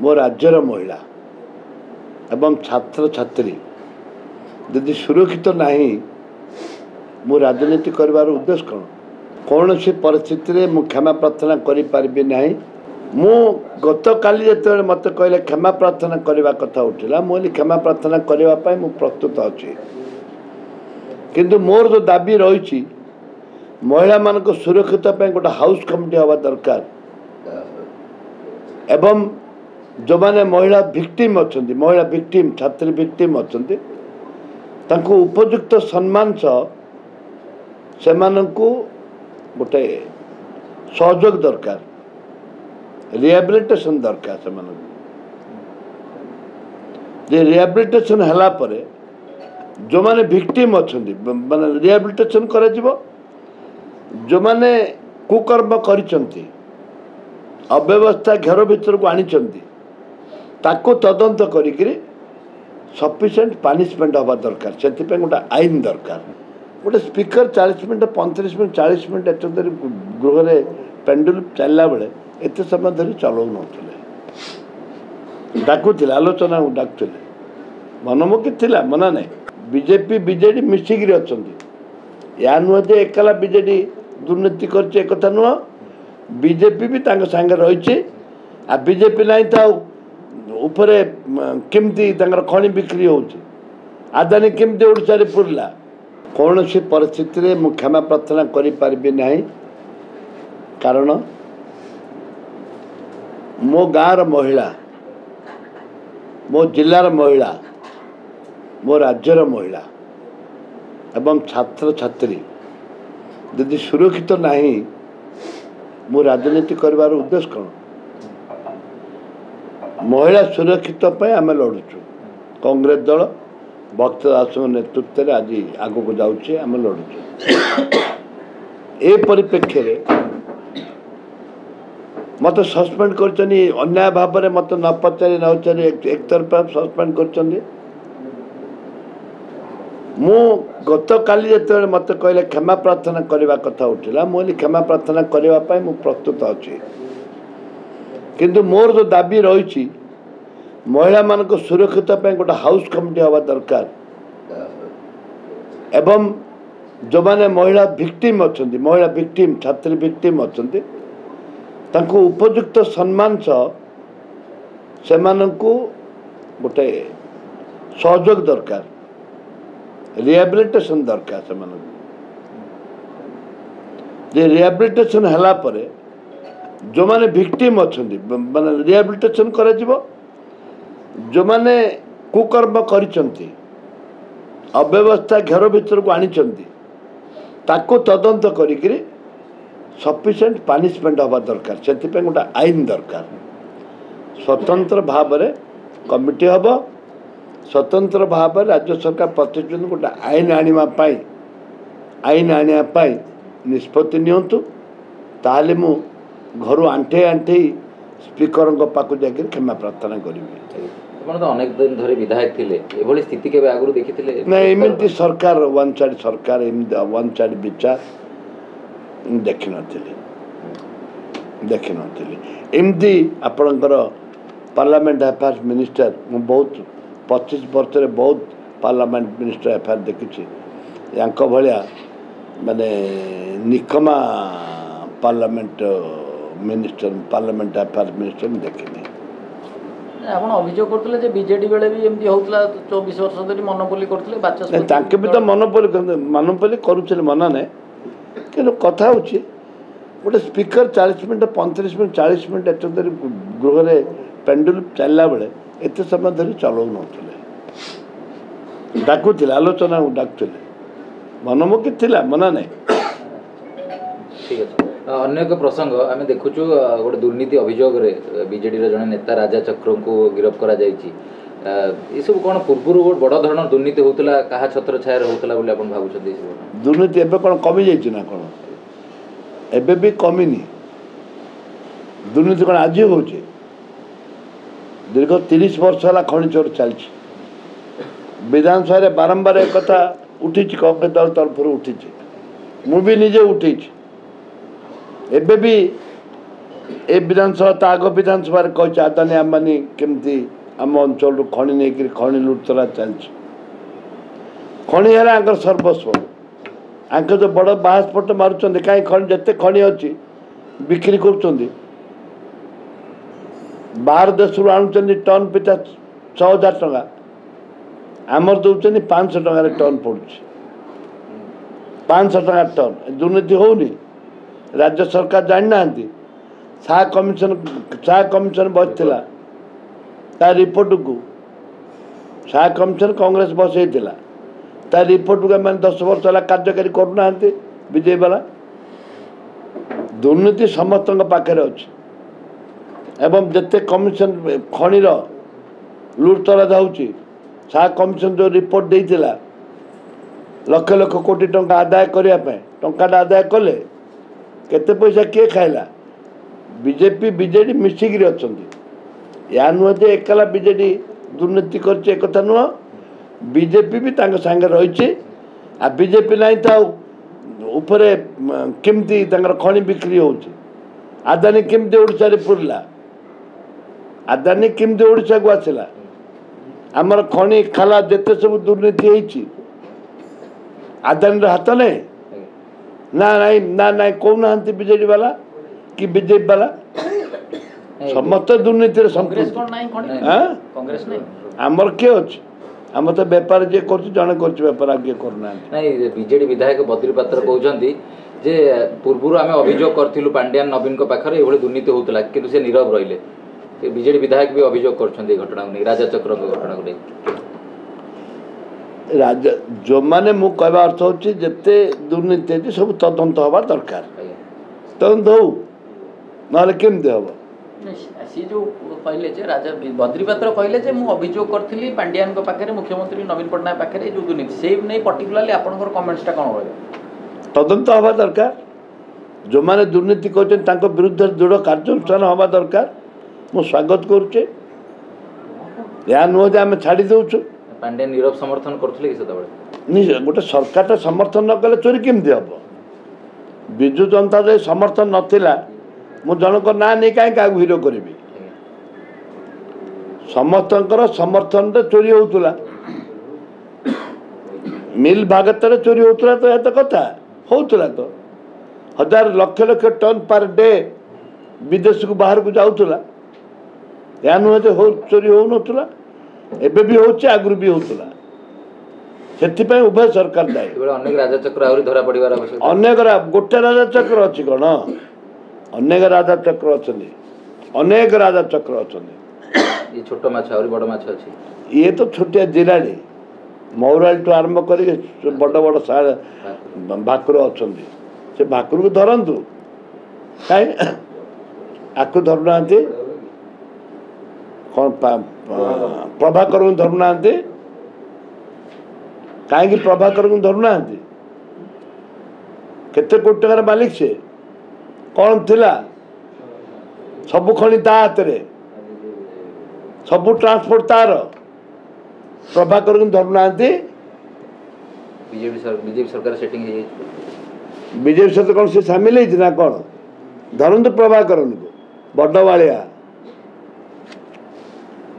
मो राज्यर महिला एवं छात्र छात्री यदि सुरक्षित नहीं मु राजनीति कर उद्देश्य कौन सी परिस्थिति मु क्षमा प्रार्थना करि ना मु गत काली जो मत कहले क्षमा प्रार्थना करने कथा उठिला मुझे क्षमा प्रार्थना करने मु प्रस्तुत अच्छी किंतु मोर जो दाबी रही महिला मान सुरक्षित गोटे हाउस कमिटी हवा दरकार एवं जो माने महिला विक्टिम अच्छा महिला विक्टिम छात्री विक्टिम अच्छा उपयुक्त सम्मान से गोटे सहयोग दरकार रिहेबिलिटेशन दरकार से रिहेबिलिटेशन हला परे जो माने विक्टिम अच्छा माने रिहेबिलिटेशन करा जिवो जो माने कुकर्म करिसंती अव्यवस्था घेर भीतर को आनी ताको तदंत करी सफिशिएंट पनिशमेंट हवा दरकार से गोटे आईन दरकार गोटे स्पीकर 40 मिनट 35 मिनट 40 मिनट एत गृह में पेंडुल चलला बेले एत समय धरी चलाऊ न डाकुले आलोचना डाकुले मनमुखी थिला मना नहीं बीजेपी बीजेडी मिसिक अच्छा या नुह जे एकला बीजेडी दुर्नीति कर नुह बीजेपी भी सांगे रही आ बीजेपी नहीं था उपरे केमती खଣି बिक्री हो आदानी केमती ओडिशा रे पुरला कौन सी परिस्थिति मु क्षमा प्रार्थना करि ना कारण मो गाँव महिला मो जिलार महिला मो राज्यर महिला एवं छात्र छात्री यदि सुरक्षित नहीं मु राजनीति कर उद्देश्य कौन महिला सुरक्षित आम लड़ुचु कांग्रेस दल भक्त दास नेतृत्व आज आग को जाऊे आम लड़ुचु ए परिप्रेक्षी मत सस्पेंड कर अन्याय भाव में मत न पचारि न उचारि एक तरफा सस्पेंड कर मु गत काली जो मत कहले क्षमा प्रार्थना करने कथा उठिला मुझे क्षमा प्रार्थना करने मु प्रस्तुत अच्छी किंतु मोर जो दाबी रही महिला मान सुरक्षित गोटे हाउस कमिटी हवा दरकार एवं जो माने महिला विक्टिम अच्छा महिला विक्टिम छात्री विक्टिम अच्छा उपयुक्त सम्मान से गोटे सहयोग दरकार रिहेबिलिटेशन दरकार से रिहेबिलिटेशन हला परे जो माने विक्टिम अच्छा माने रिहेबिलिटेशन करा जिवो जो माने कुकर्म करिसंती अव्यवस्था घेर भीतर को आनी ताको तदंत करी सफिशिएंट पनिशमेंट हवा दरकार से गोटे आईन दरकार स्वतंत्र भाव में कमिटी हम स्वतंत्र भाव राज्य सरकार प्रतिश्रुति गोटे आईन आने निष्पत्ति नियंतु ताले मु घर आंठे आंठे स्पीकर पाक जाकर क्षमा प्रार्थना करी तो अनेक दिन धरी विधायक थिले एभली स्थिति केबे आगुरु देखिथिले नहीं एमती सरकार वन साइड सरकार वन साइड विचार देखि नथिले एमती आपणकर पार्लियामेंट अफेयर्स मिनिस्टर मु बहुत 25 वर्ष रे बहुत पार्लियामेंट मिनिस्टर अफेयर देखी यांक भलिया माने निकमा parliament minister parliament affairs minister देखी आपण अभियोग करथले जे बीजेडी बेले भी एमती होतला 24 वर्ष धरि मोनोपोली करथले बाचस्पति ताके भी तो मोनोपोली करूछले मना नै कि कथा होछि गोटे स्पीकर 40 मिनट 35 मिनट 40 मिनट एत गृह में पेंडुल चलला बेले एत समय धरी चलाऊ न डाकुले आलोचना डाकुले मनमुखी थिला मना नहीं ठीक है अन्य एक प्रसंग आम देखुचु गोटे दुर्नीति अभियोग बीजेडी जड़े नेता राजा चक्र को गिरफ्त करा ये सब कौन पूर्व गोटे बड़ धरण दुर्नीति होता क्या छत्र छाया होता भावुं दुर्नीति एवं कौन कमी जाना कौन एबे भी कमिनी दुर्नीति कौन आज हो दीर्घ 30 वर्ष है खनि चोर चलती विधानसभा बारंबार एक कथा उठी कांग्रेस दल तरफ उठी मुझे निजे उठी एबे भी ए विधानसभा तो आग विधानसभा कही अदानी अंबानी केमती आम अंचल खଣି नहीं खଣି लुटतरा चलती खଣି है सर्वस्व आंक जो बड़ बासपट मारुंट कहीं खଣି जिते खଣି अच्छी बिक्री कर बाहर देश आणुंट टन पिछा 6000 टका आमर दौरान 500 टकर टन पड़ुଛି 500 टका टन दुर्नीति होनी राज्य सरकार जानी ना शाह कमिशन बसला ता रिपोर्ट को शाह कमिशन कांग्रेस बसईला ता रिपोर्ट को मैंने 10 वर्ष है कार्यकारी करूना विजय वाला दुर्नीति समस्त पाखे अच्छे एवं जिते कमिशन खणीर लुटतरा जाऊँगी शाह कमिशन जो रिपोर्ट देला लक्ष लक्ष कोटी टंका आदाय करने टंका आदाय कले केते पैसा किए खाइला बीजेपी बीजेडी मिसिकी अच्छा या नुह जे एकला बीजेडी दुर्नीति कर नुह बीजेपी भी सांगे रही आ बीजेपी नहीं था उपरे केमती खणी बिक्री हो आदानी केमती ओडिशा रे पुरला आदानी केमती ओडिशा को आसला आमर खणी खाला जिते सब दुर्नीति होती आदानी हाथ नहीं ना कहना बीजेडी वाला कि बीजेपी वाला समस्त दुर्नीति आमर किए अच्छे आम तो बेपार जी कर जड़े कर आगे करना नहीं बीजेडी विधायक बद्री पात्र कहते जे पूर्व आम अभियोग करूँ पांड्यान नवीन पाखे ये दुर्नीति होता कि से नीरव रहिले बीजेडी विधायक भी अभियोग कर घटना को राजा चक्र घटना को राजा जो मैंने मु कहवा अर्थ होची जिते दुर्नीति अच्छी सब तदंत हवा दरकार तदंत हो ना केमती हम सी जो कहले जे राजा बद्री पात्र कहले जे मु अभियोग करथिली पांड्यान पाखे मुख्यमंत्री नवीन पट्टनायक पाखे जो दुर्नीति से नहीं पर्टिकुलाली आपनकर कमेंट्सटा कौन रहा तदंत हवा दरकार जो मैंने दुर्नीति कर विरुद्ध दृढ़ कार्यानुष्ठान हवा दरकार मु स्वागत करुचे या नुह जे आम छाड़ी दौचु पांड्यान नीरव समर्थन करथले से गोटे सरकार समर्थन न कले चोरी केमती हम विजु जनता दल समर्थन नथिला मु जनक ना नहीं कहीं क्या हिरो करी समस्त समर्थन चोरी होता मिल भागत चोरी होता तो यह कथा होता तो 1000 लक्ष लक्ष टन पर डे विदेश को बाहर को जाऊला या नुहे तो चोरी हो नाला एबे भी होचे आगुरी भी होता से उभय सरकार दायी अनेक राजा चक्र आहरी धरा पड़िबार आवश्यक अनेक गोटे राजा चक्र अच्छी कौन अनेक राजा चक्र अच्छा अनेक राजा चक्र अच्छा ये छोट माछ आहरी बड़ माछ अछि ये तो छोटिया जिराड़ी मौराली टू आरंभ कर बड़ बड़ भाकुर अच्छा से भाकुर को धरतु कहीं आपको धरुना कौन प्रभाकर को धरुना कहीं प्रभाकर को धरुना केते कोटी टकार मालिक से कौन थिला सबु खणी ता हाथ रे सबु ट्रांसपोर्ट तार प्रभाकर को धरुना बीजेपी सरकार सेटिंग है बीजेपी सहित कौन से सामिल है कौन धरतु प्रभाकर को बड़ बाड़िया